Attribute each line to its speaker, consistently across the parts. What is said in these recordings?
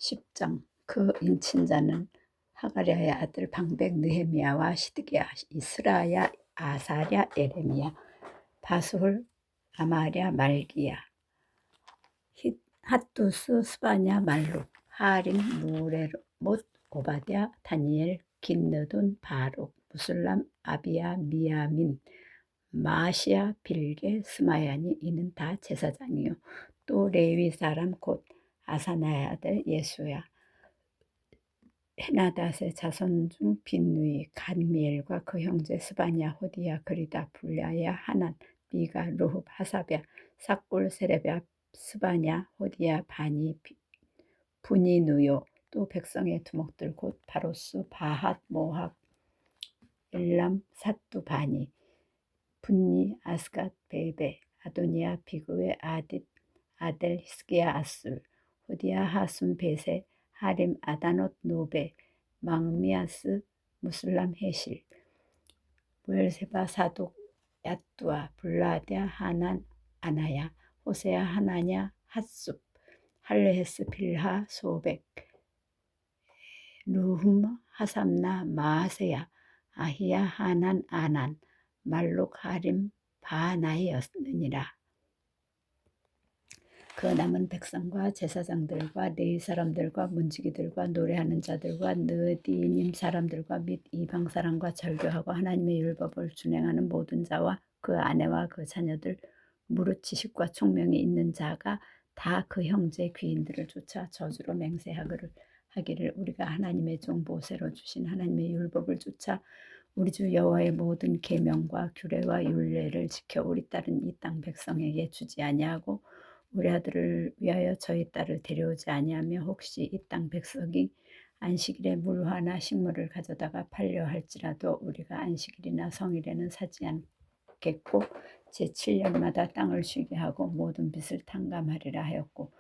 Speaker 1: 10장. 그 인친자는 하가랴의 아들 방백 느헤미야와 시드기야 이스라야 아사랴 에레미야 바술 아마랴 말기야 핫두스 스바냐 말룩 하림 무레못 오바댜 다니엘 긴느돈 바룩 무술람 아비야 미야민 마시야 빌게 스마야니 이는 다 제사장이요 또 레위 사람 곧 아사나의 아들 예수야 헤나닷의 자손 중 빈누이 간미엘과 그 형제 스바냐 호디야 그리다 불랴야 하난 미가 루흡 하사랴 삭골 세레랴 스바냐 호디야 바니 분이누요 또 백성의 두목들 곧 바로스 바핫 모합 엘람 사뚜 바니 분니 아스갓 베베 아도니아 비그의 아딧 아델 히스기야 아술 호디야 하순 베세 하림 아다노트 노베 망미아스 무술람 헤실 무엘세바 사독 야뚜아 블라랴 하난 아나야 호세야 하나냐 핫숲 할레헤스 빌하 소백 루흠 하삼나 마아세야 아히야 하난 아난 말룩 하림 바나이였느니라. 그 남은 백성과 제사장들과 레위 사람들과 문지기들과 노래하는 자들과 느디님 사람들과 및 이방 사람과 절교하고 하나님의 율법을 준행하는 모든 자와 그 아내와 그 자녀들 무릇 지식과 총명이 있는 자가 다 그 형제 귀인들을 쫓아 저주로 맹세하기를 우리가 하나님의 종 모세로 주신 하나님의 율법을 쫓아 우리 주 여호와의 모든 계명과 규례와 율례를 지켜 우리 딸은 이 땅 백성에게 주지 아니하고 우리 아들을 위하여 저희 딸을 데려오지 아니하며 혹시 이 땅 백성이 안식일에 물화나 식물을 가져다가 팔려 할지라도 우리가 안식일이나 성일에는 사지 않겠고 제7년마다 땅을 쉬게 하고 모든 빚을 탕감하리라 하였고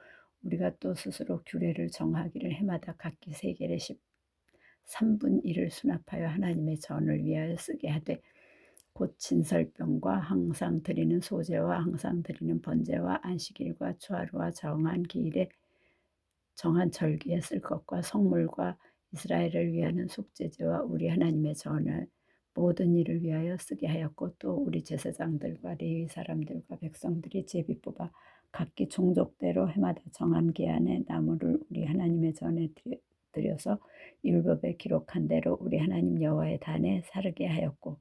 Speaker 1: 우리가 또 스스로 규례를 정하기를 해마다 각기 세겔의 13분 1을 수납하여 하나님의 전을 위하여 쓰게 하되 곧 진설병과 항상 드리는 소제와 항상 드리는 번제와 안식일과 초하루와 정한 기일에 정한 절기에 쓸 것과 성물과 이스라엘을 위하는 속죄제와 우리 하나님의 전을 모든 일을 위하여 쓰게 하였고 또 우리 제사장들과 레위 사람들과 백성들이 제비 뽑아 각기 종족대로 해마다 정한 기한에 나무를 우리 하나님의 전에 드려서 율법에 기록한 대로 우리 하나님 여호와의 단에 사르게 하였고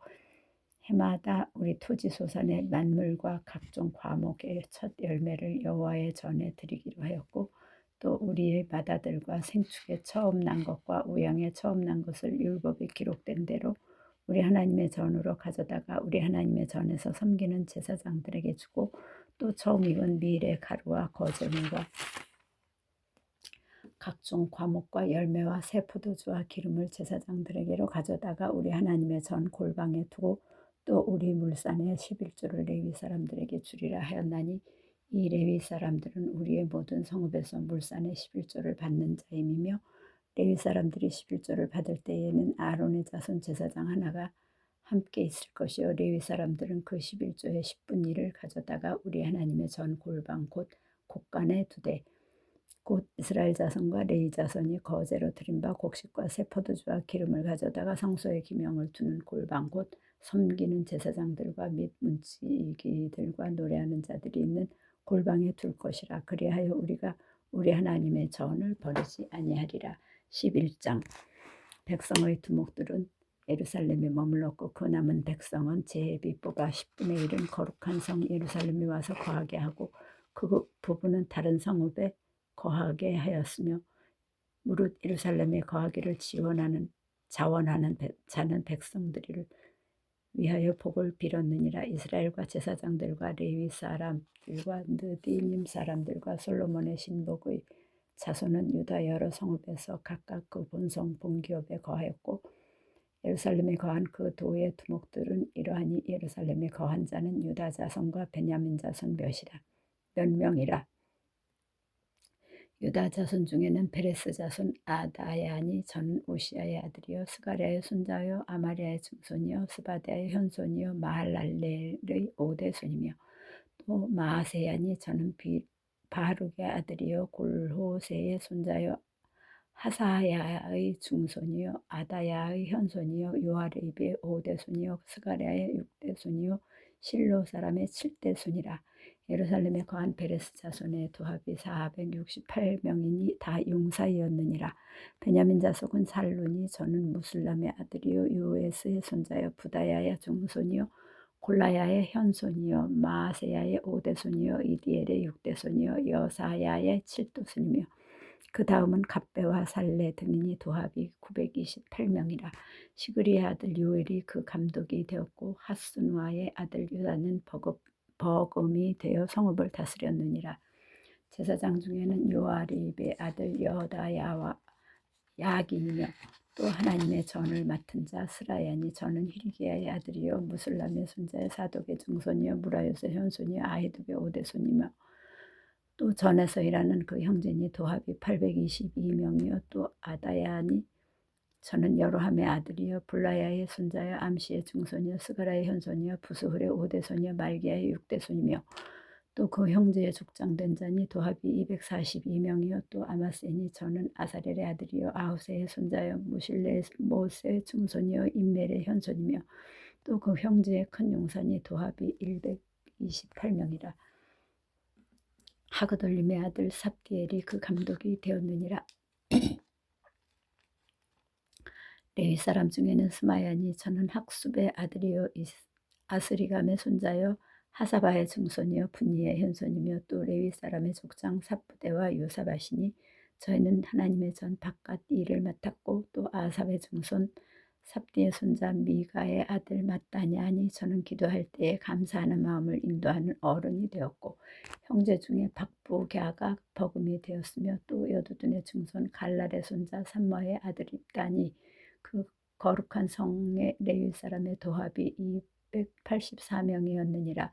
Speaker 1: 해마다 우리 토지 소산의 만물과 각종 과목의 첫 열매를 여호와의 전에 드리기로 하였고 또 우리의 마다들과 생축의 처음 난 것과 우양의 처음 난 것을 율법에 기록된 대로 우리 하나님의 전으로 가져다가 우리 하나님의 전에서 섬기는 제사장들에게 주고 또 처음 익은 밀의 가루와 거제물과 각종 과목과 열매와 새 포도주와 기름을 제사장들에게로 가져다가 우리 하나님의 전 골방에 두고 또 우리 물산의 11조를 레위 사람들에게 주리라 하였나니 이 레위 사람들은 우리의 모든 성읍에서 물산의 11조를 받는 자임이며 레위 사람들이 11조를 받을 때에는 아론의 자손 제사장 하나가 함께 있을 것이요 레위 사람들은 그 11조의 10분 1을 가져다가 우리 하나님의 전 골방 곧 곳간에 두되 곧 이스라엘 자손과 레위 자손이 거제로 드린 바 곡식과 새 포도주와 기름을 가져다가 성소에 기명을 두는 골방 곧 섬기는 제사장들과 및 문지기들과 노래하는 자들이 있는 골방에 둘 것이라. 그리하여 우리가 우리 하나님의 전을 버리지 아니하리라. 11장. 백성의 두목들은 예루살렘에 머물렀고 그 남은 백성은 제비 뽑아 10분의 1은 거룩한 성 예루살렘에 와서 거하게 하고 그 부분은 다른 성읍에 거하게 하였으며 무릇 예루살렘에 거하기를 자원하는 자는 백성들을 위하여 복을 빌었느니라. 이스라엘과 제사장들과 레위 사람들과 느디님 사람들과 솔로몬의 신복의 자손은 유다 여러 성읍에서 각각 그 본성 본기업에 거하였고 예루살렘에 거한 그 도의 두목들은 이러하니 예루살렘에 거한 자는 유다 자손과 베냐민 자손 몇 명이라. 유다 자손 중에는 페레스 자손 아다야니 저는 우시아의 아들이요 스가랴의 손자요 아마리아의 증손이요 스바데의 현손이요 마할랄렐의 5대 손이며 또 마아세야니 저는 바룩의 아들이요 골호세의 손자요 하사야의 중손이요 아다야의 현손이요 요아립의 5대 손이요 스가랴의 6대 손이요 실로 사람의 7대 손이라. 예루살렘에 거한 베레스 자손의 도합이 468명이니 다 용사이었느니라. 베냐민 자손은 살룬이 저는 무술람의 아들이요 요에스의 손자요 부다야의 중손이요 골라야의 현손이요 마아세야의 5대 손이요 이디엘의 6대 손이요 여사야의 7대 손이며 그 다음은 갑배와 살레 등이니 도합이 928명이라. 시그리의 아들 요엘이 그 감독이 되었고 하스누아의 아들 유다는 버금이 되어 성읍을 다스렸느니라. 제사장 중에는 요아립의 아들 여다야와 야긴이며 또 하나님의 전을 맡은 자 스라야니 저는 힐기야의 아들이요 무술람의 손자의 사독의 증손이요 무라요스의 현손이요 아히둡의 5대 손이며 또 전에서 일하는 그 형제니 도합이 822명이요 또 아다야니 저는 여로함의 아들이요 블라야의 손자요 암시의 증손이요 스가라의 현손이요 부스훌의 5대 손이요 말기야의 6대 손이며 또 그 형제의 족장된 자니 도합이 242명이요 또 아마세니 저는 아사렐의 아들이요 아우세의 손자요 무실레 모세의 증손이요 인멜의 현손이며 또 그 형제의 큰 용산이 도합이 128명이라. 하그돌림의 아들 삽디엘이 그 감독이 되었느니라. 레위 사람 중에는 스마야니 저는 학숲의 아들이요 아스리감의 손자요 하사바의 증손이요 분니의 현손이며 또 레위 사람의 족장 삽부대와 요사바시니 저희는 하나님의 전 바깥 일을 맡았고 또 아삽의 증손 삽디의 손자 미가의 아들 마따냐니 저는 기도할 때에 감사하는 마음을 인도하는 어른이 되었고 형제 중에 박부갸가 버금이 되었으며 또 여두둔의 증손 갈랄의 손자 삼머의 아들 입다니 그 거룩한 성의 레위 사람의 도합이 284명이었느니라.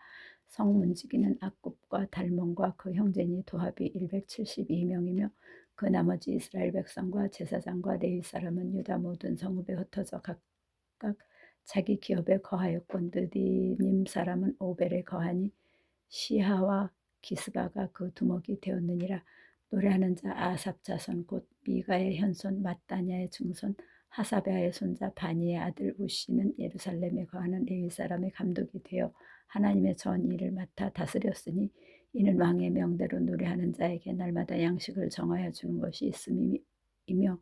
Speaker 1: 성 문지기는 악굽과 달몬과 그 형제니 도합이 172명이며 그 나머지 이스라엘 백성과 제사장과 레위 사람은 유다 모든 성읍에 흩어져 각각 자기 기업에 거하였고 느디님 사람은 오벨에 거하니 시하와 기스가가 그 두목이 되었느니라. 노래하는 자 아삽 자손 곧 미가의 현손 마따냐의 증손 하사베아의 손자 바니의 아들 우시는 예루살렘에 거하는 레위 사람의 감독이 되어 하나님의 전 일을 맡아 다스렸으니 이는 왕의 명대로 노래하는 자에게 날마다 양식을 정하여 주는 것이 있음이며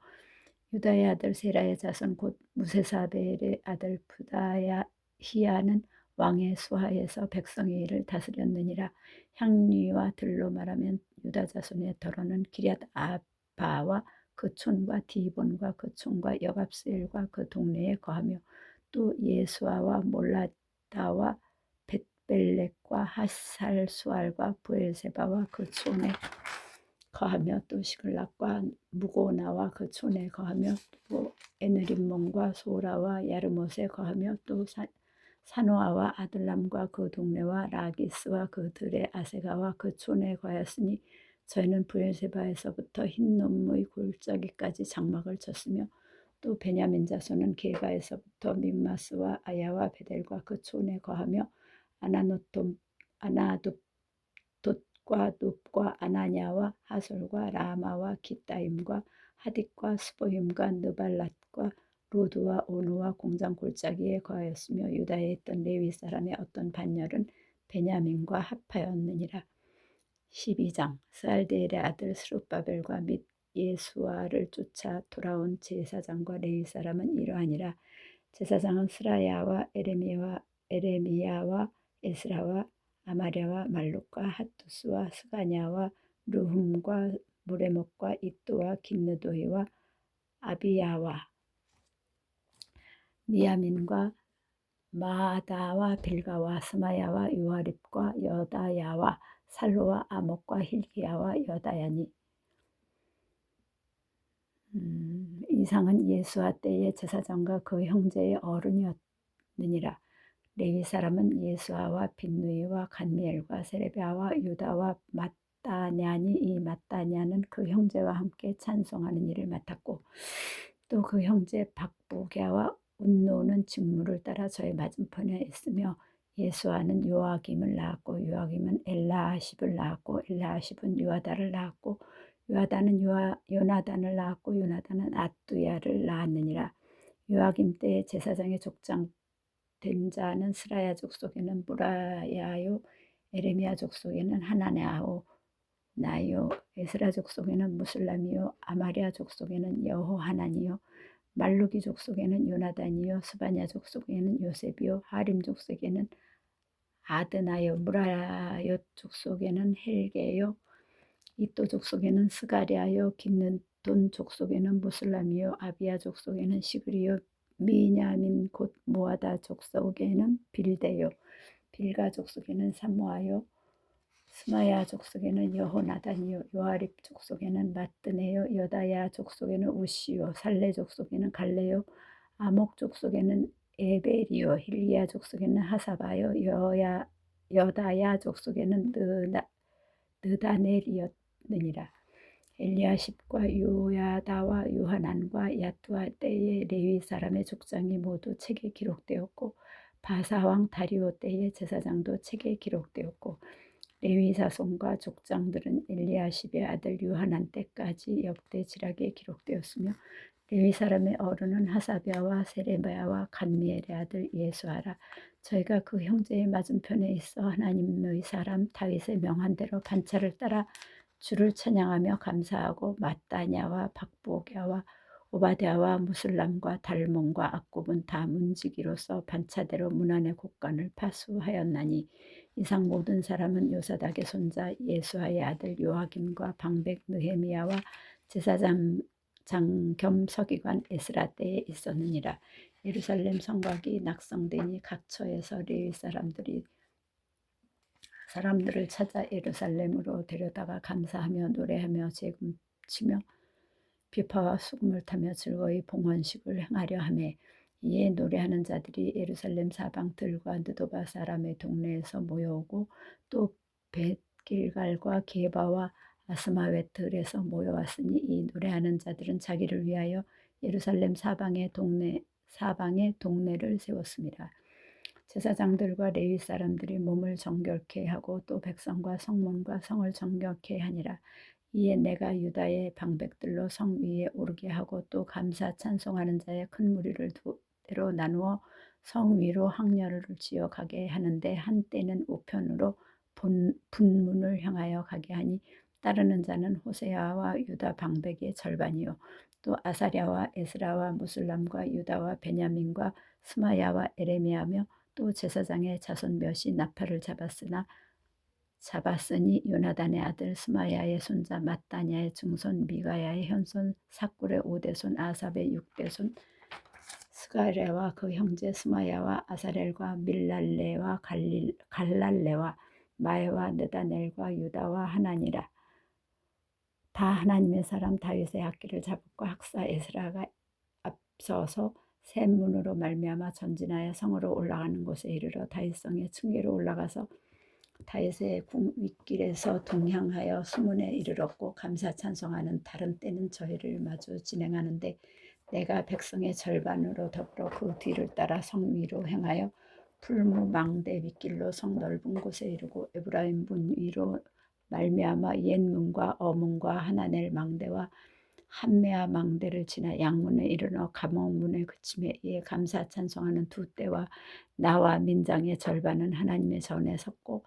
Speaker 1: 유다의 아들 세라의 자손 곧 무세사벨의 아들 부다히야는 왕의 수하에서 백성의 일을 다스렸느니라. 향리와 들로 말하면 유다 자손의 더러는 기럇 아바와 그 촌과 디본과 그 촌과 여갑스엘과 그 동네에 거하며 또 예수아와 몰라다와 벳벨렉과 하살수알과 부엘세바와 그 촌에 거하며 또 시글락과 무고나와 그 촌에 거하며 또 에느림몬과 소라와 야르못에 거하며 또 사노아와 아들람과 그 동네와 라기스와 그 들의 아세가와 그 촌에 거하였으니 저희는 부엘세바에서부터 흰놈의 골짜기까지 장막을 쳤으며 또 베냐민 자손은 게바에서부터 믹마스와 아야와 베델과 그 촌에 거하며 아나돗과 눕과 아나냐와 하솔과 라마와 기따임과 하딕과 스보임과 느발랏과 로드와 오누와 공장 골짜기에 거하였으며 유다에 있던 레위 사람의 어떤 반열은 베냐민과 합하였느니라. 12장 스알디엘의 아들 스룹바벨과 및 예수아를 쫓아 돌아온 제사장과 레위 사람은 이러하니라. 제사장은 스라야와 에레미야와 에스라와 아마랴와 말룩과 핫투스와 스가냐와 르훔과 무레목과 이또와 긴느도이와 아비야와 미야민과 마아다와 빌가와 스마야와 요아립과 여다야와 살로와 아목과 힐기야와 여다야니. 이상은 예수아 때의 제사장과 그 형제의 어른이었느니라. 레위 사람은 예수아와 빈누이와 간미엘과 세레비아와 유다와 마따냐니 이 마따냐는 그 형제와 함께 찬송하는 일을 맡았고 또 그 형제 박부갸와 운노는 직무를 따라 저의 맞은편에 있으며 예수아는 요아김을 낳았고 요아김은 엘라아십을 낳았고 엘라아십은 요아다를 낳았고 요아단은 요나단을 낳았고 요나단은 앗두야를 낳았느니라. 요아김 때에 제사장의 족장 된 자는 스라야 족속에는 무라야요, 에레미야 족속에는 하나냐요, 나요, 에스라 족속에는 무슬람이요, 아마리아 족속에는 여호하나니요, 말루기 족속에는 요나단이요, 스바냐 족속에는 요셉이요, 하림 족속에는 아드나요, 무라요 족속에는 헬게요, 이또 족속에는 스가랴요, 긴느돈 족속에는 무슬람이요, 아비야 족속에는 시그리요, 미냐민 곧 모아다 족속에는 빌데요, 빌가 족속에는 삼모아요, 스마야 족속에는 여호나단이요, 요아립 족속에는 마뜨네요, 여다야 족속에는 우시요, 살레 족속에는 갈레요, 아목 족속에는 에벨이요, 힐리야 족속에는 하사바요, 여다야 족속에는 느다넬이었느니라. 엘리야십과 요야다와 요하난과 야뚜아 때의 레위 사람의 족장이 모두 책에 기록되었고 바사왕 다리오 때의 제사장도 책에 기록되었고 레위 자손과 족장들은 엘리야십의 아들 요하난 때까지 역대 지략에 기록되었으며 레위 사람의 어른은 하사비아와 세레바야와 간미엘의 아들 예수아라. 저희가 그 형제의 맞은편에 있어 하나님의 사람 다윗의 명한 대로 반차를 따라 주를 찬양하며 감사하고 마따냐와 박보갸와 오바댜와 무슬람과 달몬과 악굽은 다 문지기로서 반차대로 문안의 곡간을 파수하였나니 이상 모든 사람은 요사닥의 손자 예수아의 아들 요아김과 방백 느헤미야와 제사장 겸 서기관 에스라 때에 있었느니라. 예루살렘 성곽이 낙성되니 각 처에서 레위 사람들을 찾아 예루살렘으로 데려다가 감사하며 노래하며 재금치며 비파와 수금을 타며 즐거이 봉헌식을 행하려 하매 이에 노래하는 자들이 예루살렘 사방 들과 느도바 사람의 동네에서 모여오고 또 벳길갈과 게바와 아스마웨틀에서 모여왔으니 이 노래하는 자들은 자기를 위하여 예루살렘 사방의 동네를 세웠습니다. 제사장들과 레위 사람들이 몸을 정결케 하고 또 백성과 성문과 성을 정결케 하니라. 이에 내가 유다의 방백들로 성 위에 오르게 하고 또 감사 찬송하는 자의 큰 무리를 두 대로 나누어 성 위로 항렬을 지어 가게 하는데 한때는 우편으로 분문을 향하여 가게 하니 따르는 자는 호세아와 유다 방백의 절반이요 또 아사랴와 에스라와 무슬람과 유다와 베냐민과 스마야와 에레미야며 또 제사장의 자손 몇이 나팔을 잡았으니 요나단의 아들 스마야의 손자 마따냐의 증손 미가야의 현손 사꿀의 5대손 아삽의 6대손 스가랴와 그 형제 스마야와 아사렐과 밀랄레와 갈랄레와 마에와 느다넬과 유다와 하나니라. 다 하나님의 사람 다윗의 악기를 잡고 학사 에스라가 앞서서 샘문으로 말미암아 전진하여 성으로 올라가는 곳에 이르러 다윗성의 층계로 올라가서 다윗의 궁 윗길에서 동향하여 수문에 이르렀고 감사 찬송하는 다른 때는 저희를 마주 진행하는데 내가 백성의 절반으로 더불어 그 뒤를 따라 성 위로 행하여 풀무 망대 윗길로 성 넓은 곳에 이르고 에브라임 문 위로 말미암아 옛문과 어문과 하나넬 망대와 한메아 망대를 지나 양문에 이르러 감옥문에 그침에 이에 감사 찬송하는 두 떼와 나와 민장의 절반은 하나님의 전에 섰고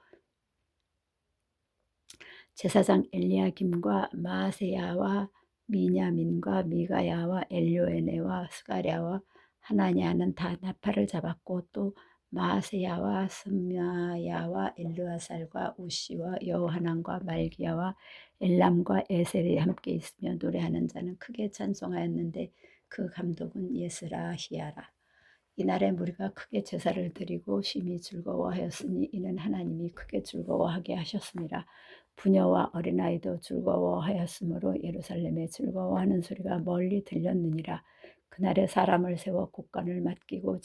Speaker 1: 제사장 엘리야김과 마아세야와 미냐민과 미가야와 엘요에네와 스가랴와 하나냐는 다 나팔을 잡았고 또 마아세야와 스마야와 엘르아살과 우시와 여호하난과 말기야와 엘람과 에셀이 함께 있으며 노래하는 자는 크게 찬송하였는데 그 감독은 예스라히야라. 이날에 무리가 크게 제사를 드리고 심히 즐거워하였으니 이는 하나님이 크게 즐거워하게 하셨습니다. 부녀와 어린아이도 즐거워하였으므로 예루살렘에 즐거워하는 소리가 멀리 들렸느니라. 그날에 사람을 세워 곡간을 맡기고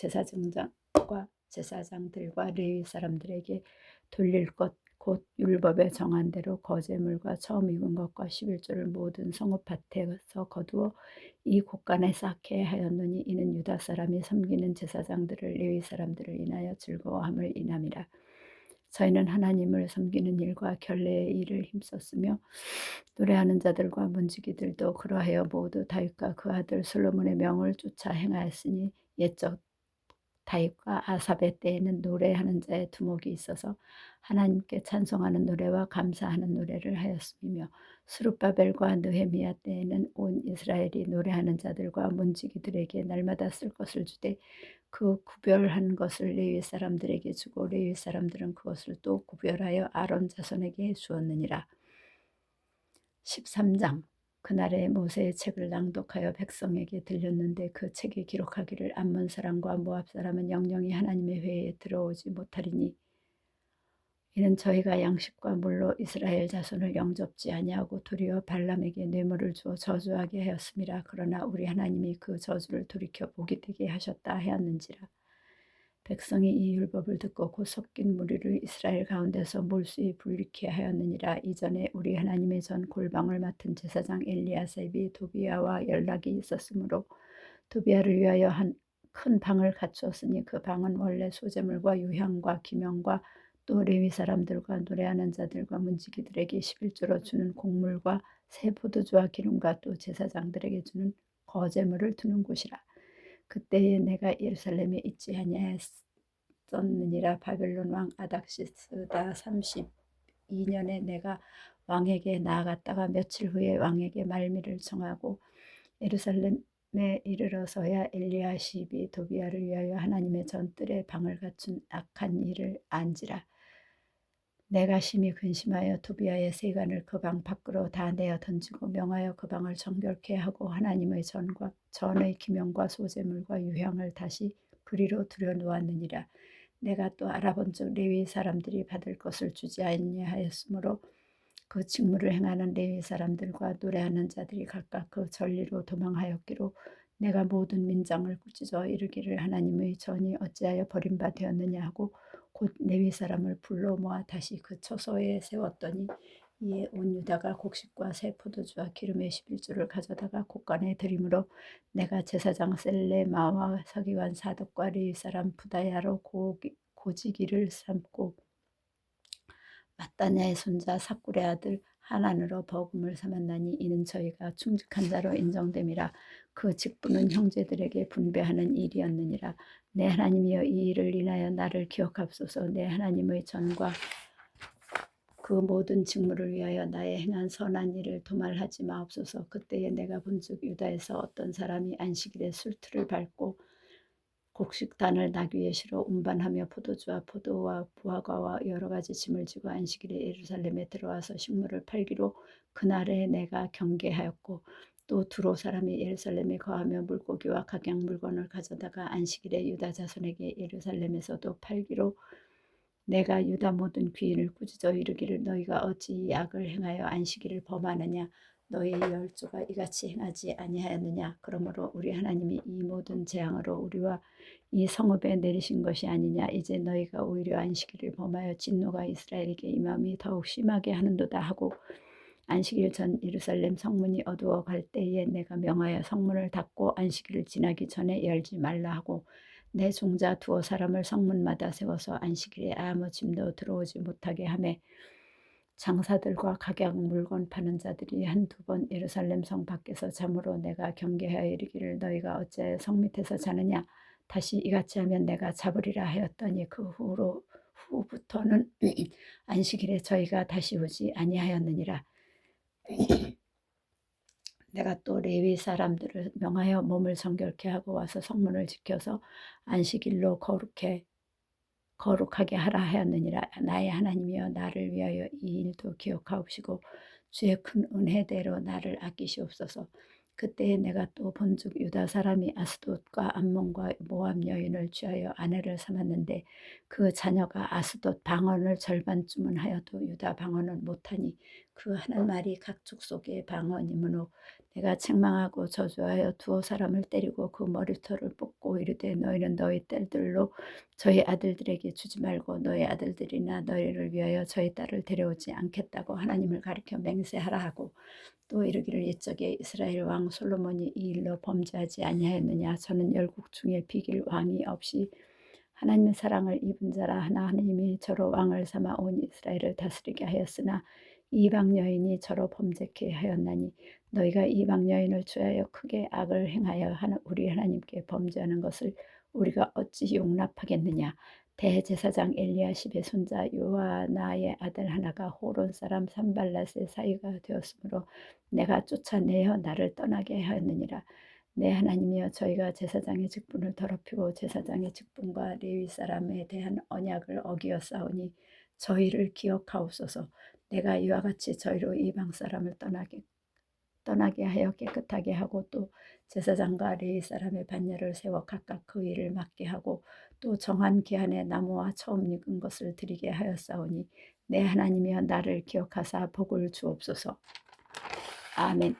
Speaker 1: 제사장들과 레위 사람들에게 돌릴 것 곧 율법에 정한 대로 거제물과 처음 익은 것과 11조를 모든 성읍밭에서 거두어 이 곡간에 쌓게 하였노니 이는 유다 사람이 섬기는 제사장들을 레위 사람들을 인하여 즐거워함을 인함이라. 저희는 하나님을 섬기는 일과 결례의 일을 힘썼으며 노래하는 자들과 문지기들도 그러하여 모두 다윗과 그 아들 솔로몬의 명을 쫓아 행하였으니 옛적 다윗과 아삽의 때에는 노래하는 자의 두목이 있어서 하나님께 찬송하는 노래와 감사하는 노래를 하였음이며 스룹바벨과 느헤미야 때에는 온 이스라엘이 노래하는 자들과 문지기들에게 날마다 쓸 것을 주되 그 구별한 것을 레위 사람들에게 주고 레위 사람들은 그것을 또 구별하여 아론 자손에게 주었느니라. 13장. 그날에 모세의 책을 낭독하여 백성에게 들렸는데 그 책에 기록하기를 암몬 사람과 모압 사람은 영영이 하나님의 회에 들어오지 못하리니 이는 저희가 양식과 물로 이스라엘 자손을 영접지 아니하고 도리어 발람에게 뇌물을 주어 저주하게 하였음이라. 그러나 우리 하나님이 그 저주를 돌이켜 복이 되게 하셨다 하였는지라. 백성이 이 율법을 듣고 곧 섞인 무리를 이스라엘 가운데서 몰수히 불리게 하였느니라. 이전에 우리 하나님의 전 골방을 맡은 제사장 엘리야셉이 도비야와 연락이 있었으므로 도비야를 위하여 한 큰 방을 갖추었으니 그 방은 원래 소재물과 유향과 기명과 또 레위 사람들과 노래하는 자들과 문지기들에게 11조로 주는 곡물과 새 포도주와 기름과 또 제사장들에게 주는 거제물을 두는 곳이라. 그때에 내가 예루살렘에 있지 아니하였느니라. 바벨론 왕 아닥시스다 32년에 내가 왕에게 나아갔다가 며칠 후에 왕에게 말미를 정하고 예루살렘에 이르러서야 엘리야십이 도비야를 위하여 하나님의 전뜰에 방을 갖춘 악한 일을 안지라. 내가 심히 근심하여 도비야의 세간을 그 방 밖으로 다 내어 던지고 명하여 그 방을 정결케 하고 하나님의 전의 기명과 소재물과 유향을 다시 그리로 들여놓았느니라. 내가 또 알아본즉 레위 사람들이 받을 것을 주지 아니하였으므로 그 직무를 행하는 레위 사람들과 노래하는 자들이 각각 그 전리로 도망하였기로 내가 모든 민장을 꾸짖어 이르기를 하나님의 전이 어찌하여 버림바 되었느냐 하고 곧 레위 사람을 불러 모아 다시 그 처소에 세웠더니 이에 온 유다가 곡식과 새 포도주와 기름의 11조를 가져다가 곳간에 드림으로 내가 제사장 셀레마와 서기관 사독과 레위 사람 부다야로 고지기를 삼고 마따냐의 손자 삭굴의 아들 하난으로 버금을 삼았나니 이는 저희가 충직한 자로 인정됨이라. 그 직분은 형제들에게 분배하는 일이었느니라. 내 하나님이여 이 일을 인하여 나를 기억하옵소서. 내 하나님의 전과 그 모든 직무를 위하여 나의 행한 선한 일을 도말하지 마옵소서. 그때에 내가 본즉 유다에서 어떤 사람이 안식일에 술틀을 밟고 곡식단을 나귀에 실어 운반하며 포도주와 포도와 무화과와 여러 가지 짐을 지고 안식일에 예루살렘에 들어와서 식물을 팔기로 그날에 내가 경계하였고 또 두로 사람이 예루살렘에 거하며 물고기와 각양 물건을 가져다가 안식일에 유다 자손에게 예루살렘에서도 팔기로 내가 유다 모든 귀인을 꾸짖어 이르기를 너희가 어찌 이 악을 행하여 안식일을 범하느냐 너희의 열조가 이같이 행하지 아니하였느냐. 그러므로 우리 하나님이 이 모든 재앙으로 우리와 이 성읍에 내리신 것이 아니냐. 이제 너희가 오히려 안식일을 범하여 진노가 이스라엘에게 임함이 더욱 심하게 하는도다 하고 안식일 전 예루살렘 성문이 어두워 갈 때에 내가 명하여 성문을 닫고 안식일을 지나기 전에 열지 말라 하고 내 종자 두어 사람을 성문마다 세워서 안식일에 아무 짐도 들어오지 못하게 하매 장사들과 각양 물건 파는 자들이 한두 번 예루살렘 성 밖에서 잠으로 내가 경계하여 이르기를 너희가 어찌하여 성 밑에서 자느냐. 다시 이같이 하면 내가 잡으리라 하였더니 그 후부터는 안식일에 저희가 다시 오지 아니하였느니라. 내가 또 레위 사람들을 명하여 몸을 정결케 하고 와서 성문을 지켜서 안식일로 거룩하게 하라 하였느니라. 나의 하나님이여 나를 위하여 이 일도 기억하옵시고 주의 큰 은혜대로 나를 아끼시옵소서. 그때에 내가 또 본즉 유다 사람이 아스돗과 암몬과 모압 여인을 취하여 아내를 삼았는데 그 자녀가 아스돗 방언을 절반쯤은 하여도 유다 방언을 못하니 그 하는 말이 각 족속의 방언이므로 내가 책망하고 저주하여 두어 사람을 때리고 그 머리털을 뽑고 이르되 너희는 너희 딸들로 저희 아들들에게 주지 말고 너희 아들들이나 너희를 위하여 저희 딸을 데려오지 않겠다고 하나님을 가리켜 맹세하라 하고 또 이르기를 옛적에 이스라엘 왕 솔로몬이 이 일로 범죄하지 아니하였느냐. 저는 열국 중에 비길 왕이 없이 하나님의 사랑을 입은 자라 하나 하나님이 저로 왕을 삼아 온 이스라엘을 다스리게 하였으나 이방 여인이 저로 범죄케 하였나니 너희가 이방 여인을 취하여 크게 악을 행하여 우리 하나님께 범죄하는 것을 우리가 어찌 용납하겠느냐. 대제사장 엘리야십의 손자 요하나의 아들 하나가 호론 사람 산발랏의 사위가 되었으므로 내가 쫓아내어 나를 떠나게 하였느니라. 내 하나님이여, 저희가 제사장의 직분을 더럽히고 제사장의 직분과 레위 사람에 대한 언약을 어기었사오니 저희를 기억하옵소서. 내가 이와 같이 저희로 이방 사람을 떠나게 하여 깨끗하게 하고 또 제사장과 레위 사람의 반열을 세워 각각 그 일을 맡게 하고 또 정한 기한에 나무와 처음 익은 것을 드리게 하였사오니 내 하나님이여, 나를 기억하사 복을 주옵소서. 아멘.